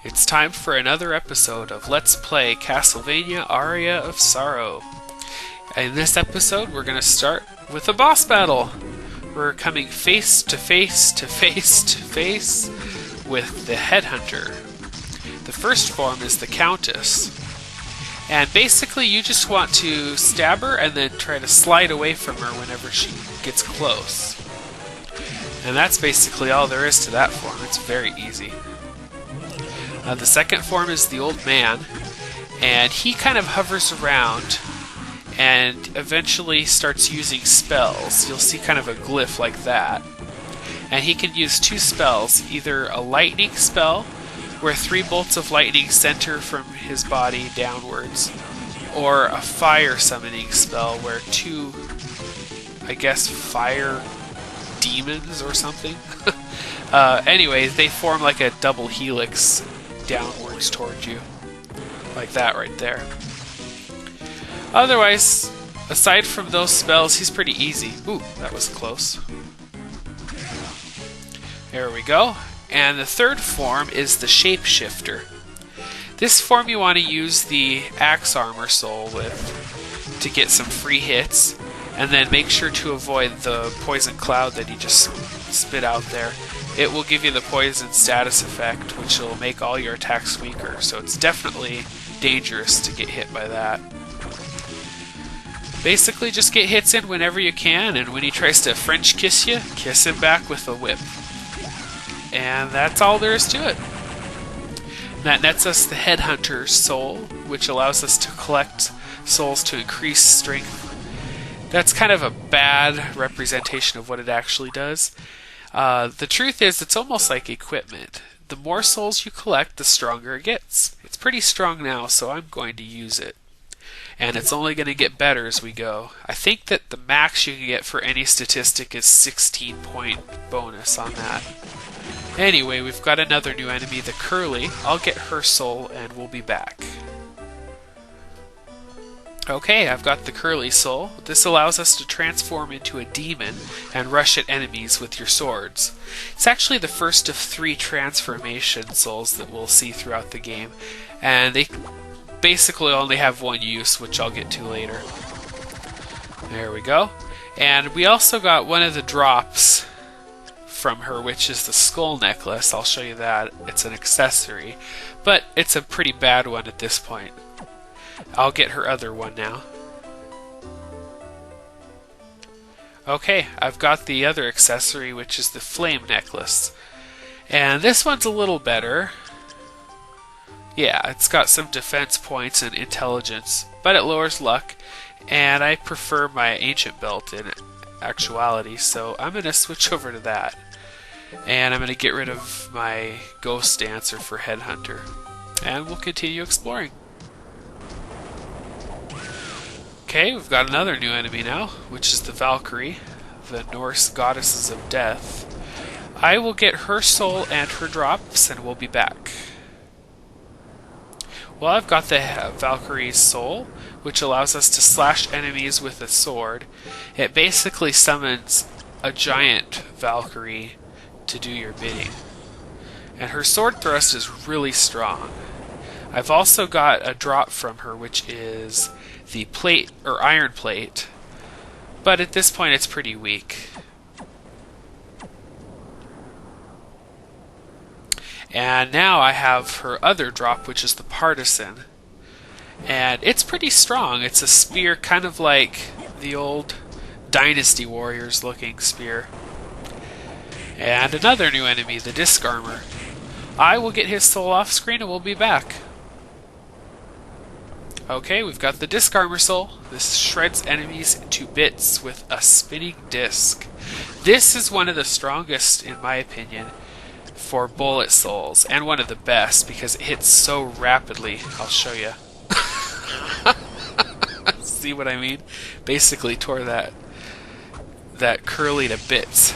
It's time for another episode of Let's Play Castlevania Aria of Sorrow. In this episode, we're going to start with a boss battle. We're coming face to face to face to face with the Headhunter. The first form is the Countess. And basically you just want to stab her and then try to slide away from her whenever she gets close. And that's basically all there is to that form. It's very easy. The second form is the Old Man, and he kind of hovers around and eventually starts using spells. You'll see kind of a glyph like that. And he can use two spells, either a lightning spell, where 3 bolts of lightning center from his body downwards, or a fire summoning spell where 2, I guess, fire demons or something. Anyways, they form like a double helix downwards towards you. Like that right there. Otherwise, aside from those spells, he's pretty easy. Ooh, that was close. There we go. And the third form is the shapeshifter. This form you want to use the axe armor soul with to get some free hits, and then make sure to avoid the poison cloud that he just spit out there. It will give you the poison status effect, which will make all your attacks weaker, so it's definitely dangerous to get hit by that. Basically, just get hits in whenever you can, and when he tries to French kiss you, kiss him back with a whip. And that's all there is to it. That nets us the Headhunter's soul, which allows us to collect souls to increase strength. That's kind of a bad representation of what it actually does. The truth is, it's almost like equipment. The more souls you collect, the stronger it gets. It's pretty strong now, so I'm going to use it. And it's only going to get better as we go. I think that the max you can get for any statistic is 16-point bonus on that. Anyway, we've got another new enemy, the Curly. I'll get her soul and we'll be back. Okay, I've got the Curly soul. This allows us to transform into a demon and rush at enemies with your swords. It's actually the first of 3 transformation souls that we'll see throughout the game, and they basically only have one use, which I'll get to later. There we go. And we also got one of the drops from her, which is the skull necklace. I'll show you that. It's an accessory, but it's a pretty bad one at this point. I'll get her other one now. Okay, I've got the other accessory, which is the flame necklace. And this one's a little better. Yeah, it's got some defense points and intelligence, but it lowers luck, and I prefer my ancient belt in actuality, so I'm going to switch over to that. And I'm going to get rid of my ghost dancer for Headhunter. And we'll continue exploring. Okay, we've got another new enemy now, which is the Valkyrie, the Norse goddesses of death. I will get her soul and her drops, and we'll be back. Well, I've got the Valkyrie's soul, which allows us to slash enemies with a sword. It basically summons a giant Valkyrie to do your bidding. And her sword thrust is really strong. I've also got a drop from her, which is the plate, or iron plate, but at this point it's pretty weak. And now I have her other drop, which is the partisan, and it's pretty strong. It's a spear, kind of like the old Dynasty Warriors looking spear. And another new enemy, the disc armor. I will get his soul off screen and we'll be back. Okay, we've got the disc armor soul. This shreds enemies to bits with a spinning disc. This is one of the strongest, in my opinion, for bullet souls, and one of the best because it hits so rapidly. I'll show you. See what I mean? Basically tore that Curly to bits.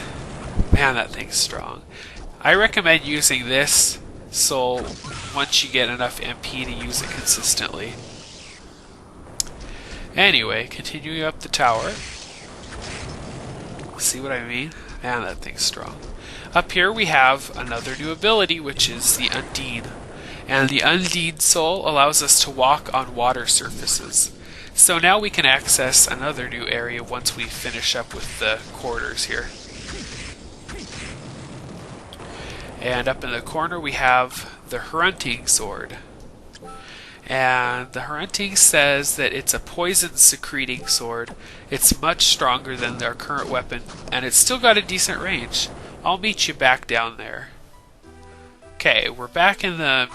Man, that thing's strong. I recommend using this soul once you get enough MP to use it consistently. Anyway, continuing up the tower. See what I mean? Man, that thing's strong. Up here we have another new ability, which is the Undine. And the Undine soul allows us to walk on water surfaces. So now we can access another new area once we finish up with the quarters here. And up in the corner we have the Headhunting sword. And the Headhunting says that it's a poison secreting sword. It's much stronger than their current weapon, and it's still got a decent range. I'll meet you back down there. Okay, we're back in the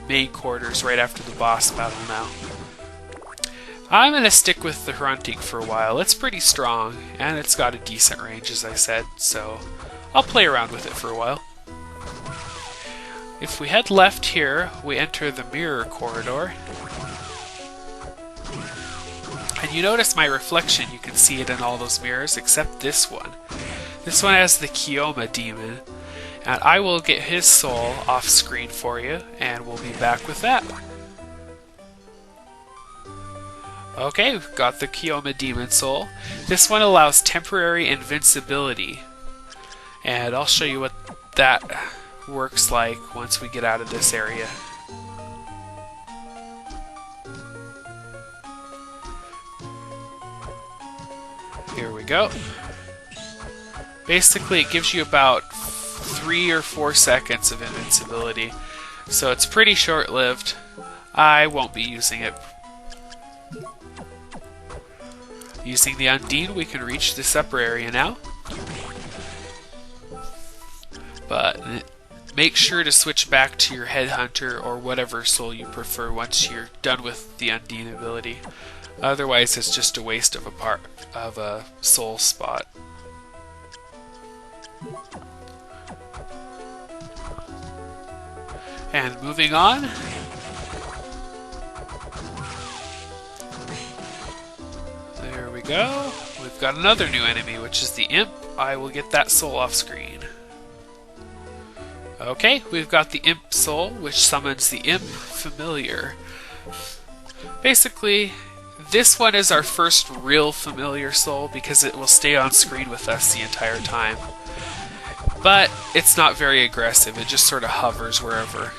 main quarters right after the boss battle now. I'm going to stick with the Headhunting for a while. It's pretty strong, and it's got a decent range, as I said, so I'll play around with it for a while. If we head left here, we enter the mirror corridor. And you notice my reflection, you can see it in all those mirrors, except this one. This one has the Kioma demon, and I will get his soul off screen for you, and we'll be back with that. Okay, we've got the Kioma demon soul. This one allows temporary invincibility, and I'll show you what that works like once we get out of this area. Here we go. Basically, it gives you about 3 or 4 seconds of invincibility, so it's pretty short-lived. I won't be using it. Using the Undine, we can reach this upper area now. But make sure to switch back to your Headhunter or whatever soul you prefer once you're done with the Undine ability. Otherwise, it's just a waste of a soul spot. And moving on. There we go. We've got another new enemy, which is the Imp. I will get that soul off screen. Okay, we've got the Imp soul, which summons the Imp familiar. Basically, this one is our first real familiar soul because it will stay on screen with us the entire time. But it's not very aggressive, it just sort of hovers wherever.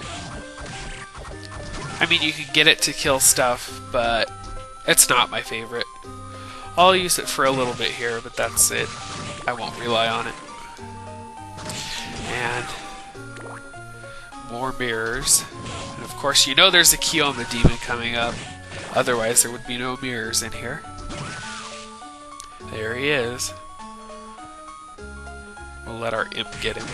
I mean, you can get it to kill stuff, but it's not my favorite. I'll use it for a little bit here, but that's it. I won't rely on it. And more mirrors. And of course, you know there's a Kioma demon coming up. Otherwise, there would be no mirrors in here. There he is. We'll let our Imp get him.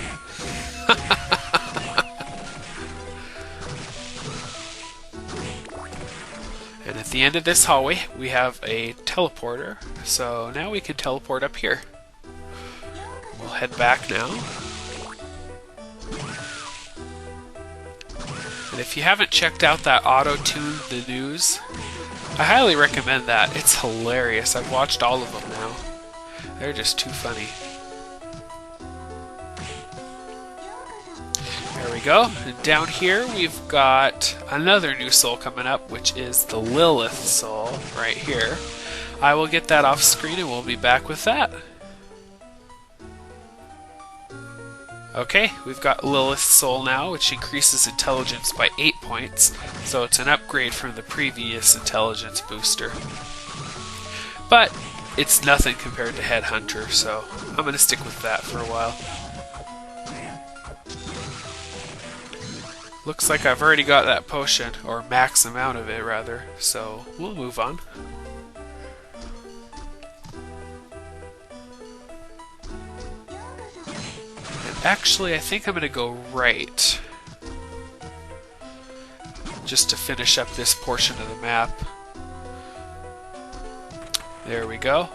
And at the end of this hallway, we have a teleporter. So now we can teleport up here. We'll head back now. And if you haven't checked out that auto-tune the news, I highly recommend that. It's hilarious. I've watched all of them now. They're just too funny. There we go. And down here we've got another new soul coming up, which is the Lilith soul right here. I will get that off screen and we'll be back with that. Okay, we've got Lilith's soul now, which increases intelligence by 8 points, so it's an upgrade from the previous intelligence booster. But it's nothing compared to Headhunter, so I'm going to stick with that for a while. Looks like I've already got that potion, or max amount of it rather, so we'll move on. And actually, I think I'm going to go right, just to finish up this portion of the map. There we go.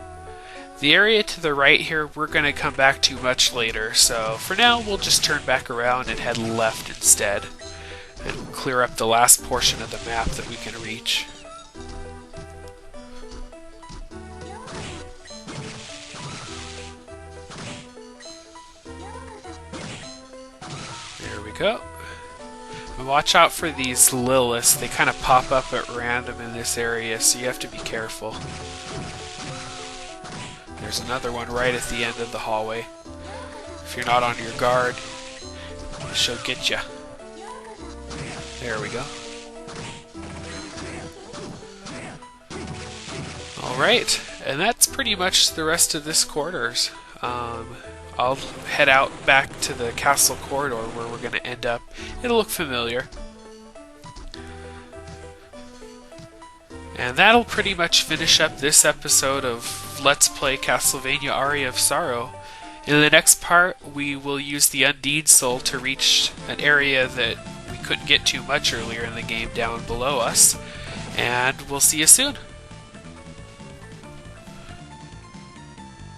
The area to the right here we're going to come back to much later, so for now we'll just turn back around and head left instead. And clear up the last portion of the map that we can reach. There we go. And watch out for these Liliths. They kind of pop up at random in this area, so you have to be careful. There's another one right at the end of the hallway. If you're not on your guard, she'll get you. There we go. Alright, and that's pretty much the rest of this quarters. I'll head out back to the castle corridor where we're going to end up. It'll look familiar. And that'll pretty much finish up this episode of Let's Play Castlevania Aria of Sorrow. In the next part, we will use the Undine soul to reach an area that we couldn't get to much earlier in the game down below us. And we'll see you soon.